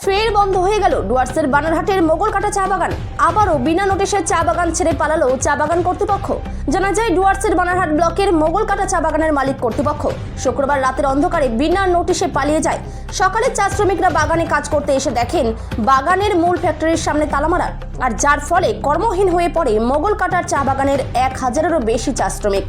ফের বন্ধ হয়ে গেল ডুয়ার্সের বানারহাটের মোগলকাটা চা বাগান। আবারও বিনা নোটিশে চা বাগান ছেড়ে পালালো চা বাগান কর্তৃপক্ষ। জানা যায়, ডুয়ার্সের বানারহাট ব্লকের মোগলকাটা চা বাগানের মালিক কর্তৃপক্ষ শুক্রবার রাতের অন্ধকারে বিনা নোটিশে পালিয়ে যায়। সকালে চা শ্রমিকরা বাগানে কাজ করতে এসে দেখেন বাগানের মূল ফ্যাক্টরির সামনে তালা মারা, আর যার ফলে কর্মহীন হয়ে পড়ে মোগলকাটার চা বাগানের 1000-এরও বেশি চা শ্রমিক।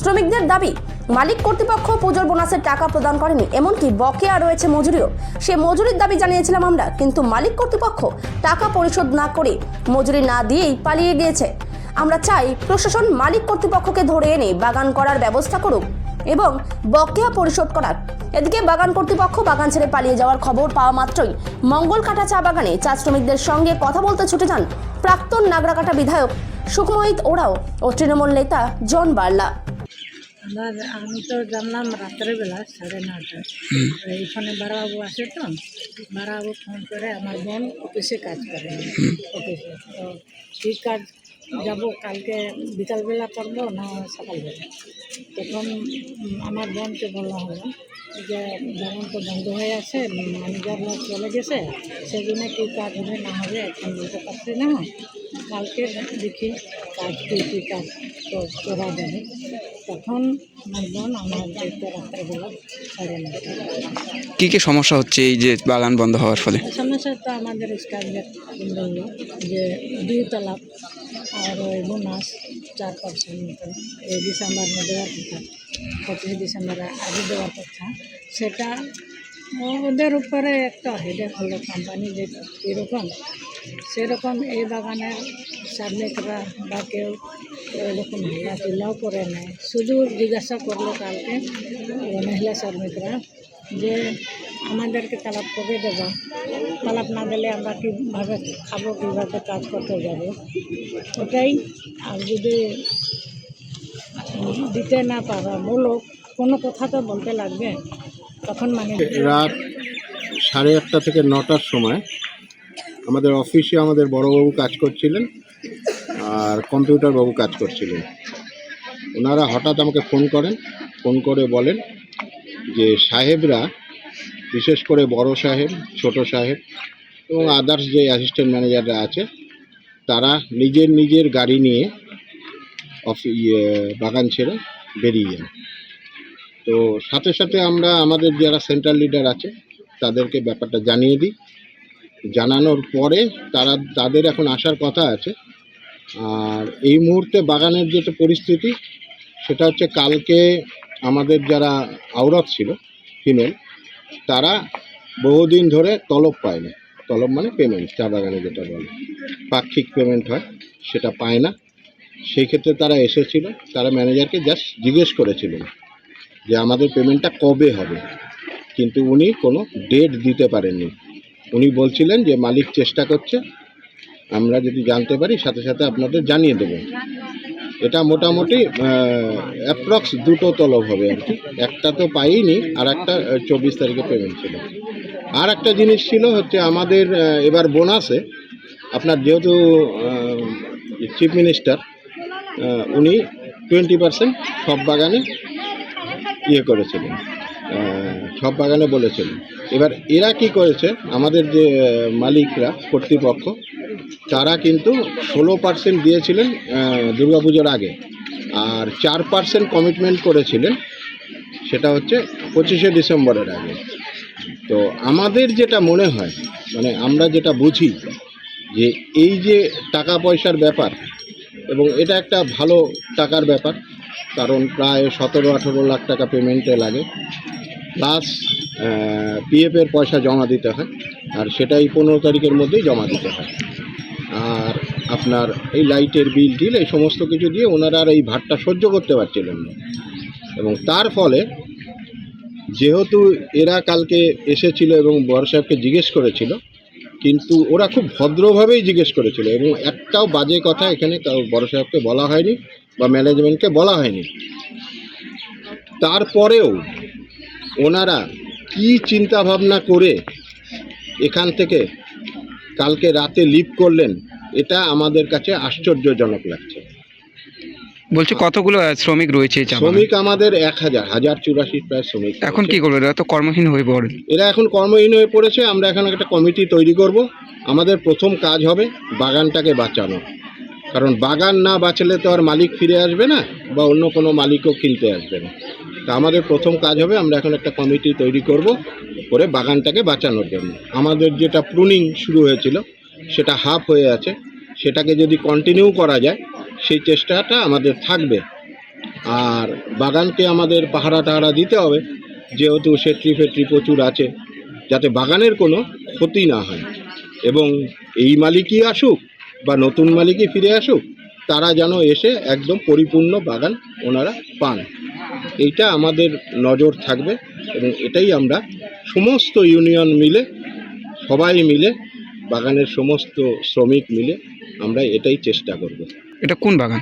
শ্রমিকদের দাবি, মালিক কর্তৃপক্ষ পুজোর বোনাসের টাকা প্রদান করেনি, এমনকি বকেয়া রয়েছে মজুরিও। সে মজুরির দাবি জানিয়েছিলাম আমরা, কিন্তু মালিক কর্তৃপক্ষ টাকা পরিশোধ না করে মজুরি না দিয়েই পালিয়ে গিয়েছে। আমরা চাই প্রশাসন মালিক কর্তৃপক্ষকে ধরে এনে বাগান করার ব্যবস্থা করুক এবং বকেয়া পরিশোধ করার। এদিকে বাগান কর্তৃপক্ষ বাগান ছেড়ে পালিয়ে যাওয়ার খবর পাওয়া মাত্রই মঙ্গলকাটা চা বাগানে চা শ্রমিকদের সঙ্গে কথা বলতে ছুটে যান প্রাক্তন নাগরাকাটা বিধায়ক সুখময়িত ওরাও ও তৃণমূল নেতা জন বার্লা। আমি তো জানলাম রাত্রেবেলা 9:30টায়। এইখানে বারাবাবু আসে, তো বারাবাবু ফোন করে আমার বোন অফিসে কাজ করে, অফিসে তো কী কাজ যাব, কালকে বিকালবেলা করবো না সকালবেলা। তখন আমার বোনকে বলা হলো যে বাগান তো বন্ধ হয়ে আছে, ম্যানেজাররা চলে গেছে, সেজন্য কী কাজ হবে না হবে এখন বলতে পারছি না। কালকে দেখি কাজ কী কাজ করা যাবে। তখন আমার বোন আমার দেখতে রাত্রেবেলা 9:30। কী সমস্যা হচ্ছে এই যে বাগান বন্ধ হওয়ার ফলে? সমস্যা তো আমাদের স্টাফদের বললো যে 2 তলাপ আর ওই বোনাস 4% মতন এই ডিসেম্বরে দেওয়ার কথা, 25 ডিসেম্বরে আগে দেওয়ার কথা। সেটা ওদের উপরে একটা হেডেক হলো কোম্পানি, যে কীরকম সেরকম এই বাগানের শ্রমিকরা বা কেউ এরকম হাল্লাচিল্লাও করে নেয়। শুধু জিজ্ঞাসা করলো কালকে মহিলা শ্রমিকরা যে আমাদেরকে তালাপ কবে দেবো, তালাপ না দিলে আমরা কীভাবে খাবো, কীভাবে কাজ করতে যাব, ওটাই। আর যদি দিতে না পারো বলো, কোনো কথা তো বলতে লাগবে, তখন মানে রাত 1:30 থেকে 9টার সময় আমাদের অফিসে আমাদের বড়োবাবু কাজ করছিলেন আর কম্পিউটার বাবু কাজ করছিলেন। ওনারা হঠাৎ আমাকে ফোন করেন, ফোন করে বলেন যে সাহেবরা, বিশেষ করে বড় সাহেব, ছোট সাহেব এবং আদার্স যে অ্যাসিস্ট্যান্ট ম্যানেজাররা আছে, তারা নিজের গাড়ি নিয়ে বাগান ছেড়ে বেরিয়ে যান। তো সাথে সাথে আমরা আমাদের যারা সেন্ট্রাল লিডার আছে তাদেরকে ব্যাপারটা জানিয়ে দিই। জানানোর পরে তাদের এখন আসার কথা আছে। আর এই মুহূর্তে বাগানের যেটা পরিস্থিতি, সেটা হচ্ছে কালকে আমাদের যারা আওরত ছিল ফিমেল, তারা বহুদিন ধরে তলব পায় না। তলব মানে পেমেন্ট, চা বাগানে যেটা বলে পাক্ষিক পেমেন্ট হয়, সেটা পায় না। সেই ক্ষেত্রে তারা এসেছিল, তারা ম্যানেজারকে জাস্ট জিজ্ঞেস করেছিলেন যে আমাদের পেমেন্টটা কবে হবে, কিন্তু উনি কোনো ডেট দিতে পারেননি। উনি বলছিলেন যে মালিক চেষ্টা করছে, আমরা যদি জানতে পারি সাথে সাথে আপনাদের জানিয়ে দেব। এটা মোটামুটি অ্যাপ্রক্স 2টো তলব হবে আর কি। একটা তো পাইনি, আর একটা 24 তারিখে পেমেন্ট ছিল। আর একটা জিনিস ছিল হচ্ছে আমাদের এবার বোনাসে আপনার যেহেতু চিফ মিনিস্টার, উনি 20% সব বাগানে করেছিলেন, সব বাগানে বলেছিলেন। এবার এরা কি করেছে, আমাদের যে মালিকরা কর্তৃপক্ষ, তারা কিন্তু 16% দিয়েছিলেন দুর্গাপুজোর আগে, আর 4% কমিটমেন্ট করেছিলেন, সেটা হচ্ছে 25শে ডিসেম্বরের আগে। তো আমাদের যেটা মনে হয়, মানে আমরা যেটা বুঝি, যে এই যে টাকা পয়সার ব্যাপার, এবং এটা একটা ভালো টাকার ব্যাপার, কারণ প্রায় 17-18 লাখ টাকা পেমেন্টে লাগে, প্লাস পিএফের পয়সা জমা দিতে হয়, আর সেটাই 15 তারিখের মধ্যেই জমা দিতে হয়। আর আপনার এই লাইটের বিল টিল এই সমস্ত কিছু দিয়ে ওনারা আর এই ভারটা সহ্য করতে পারছিলেন না। এবং তার ফলে যেহেতু এরা কালকে এসেছিল এবং বড় সাহেবকে জিজ্ঞেস করেছিল, কিন্তু ওরা খুব ভদ্রভাবেই জিজ্ঞেস করেছিল এবং একটাও বাজে কথা এখানে বড় সাহেবকে বলা হয়নি বা ম্যানেজমেন্টকে বলা হয়নি। তারপরেও ওনারা কি চিন্তা ভাবনা করে এখান থেকে কালকে রাতে লিভ করলেন, এটা আমাদের কাছে আশ্চর্যজনক লাগছে। বলছি কতগুলো শ্রমিক রয়েছে এই চা বাগানে? শ্রমিক আমাদের 1,084 প্রায় শ্রমিক এখন রয়েছে। কি করবে, এরা তো কর্মহীন হয়ে পড়ে। এরা এখন কর্মহীন হয়ে পড়েছে। আমরা এখন একটা কমিটি তৈরি করব। আমাদের প্রথম কাজ হবে বাগানটাকে বাঁচানো, কারণ বাগান না বাঁচলে তো আর মালিক ফিরে আসবে না বা অন্য কোনো মালিকও কিনতে আসবে না। তা আমাদের প্রথম কাজ হবে, আমরা এখন একটা কমিটি তৈরি করব করে বাগানটাকে বাঁচানোর জন্য। আমাদের যেটা প্রুনিং শুরু হয়েছিল সেটা হাফ হয়ে আছে, সেটাকে যদি কন্টিনিউ করা যায় সেই চেষ্টাটা আমাদের থাকবে। আর বাগানকে আমাদের পাহারা টাহারা দিতে হবে, যেহেতু সেট্রি ফেট্রি প্রচুর আছে, যাতে বাগানের কোনো ক্ষতি না হয়। এবং এই মালিকই আসুক বা নতুন মালিকই ফিরে আসুক, তারা যেন এসে একদম পরিপূর্ণ বাগান ওনারা পান, এইটা আমাদের নজর থাকবে। এবং এটাই আমরা সমস্ত ইউনিয়ন মিলে, সবাই মিলে, বাগানের সমস্ত শ্রমিক মিলে আমরা এটাই চেষ্টা করব। এটা কোন বাগান?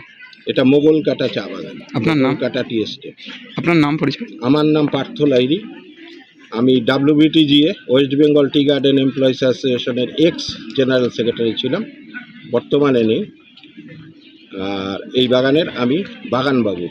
এটা মোগলকাটা চা বাগান, আপনার নাম? Mogalkata tea estate. আপনার নাম পরিচয়? আমার নাম পার্থ লাইরি। আমি WBTGA West Bengal tea garden employees অ্যাসোসিয়েশনের এক্স জেনারেল সেক্রেটারি ছিলাম, বর্তমানে নেই। আর এই বাগানের আমি বাগানবাবু।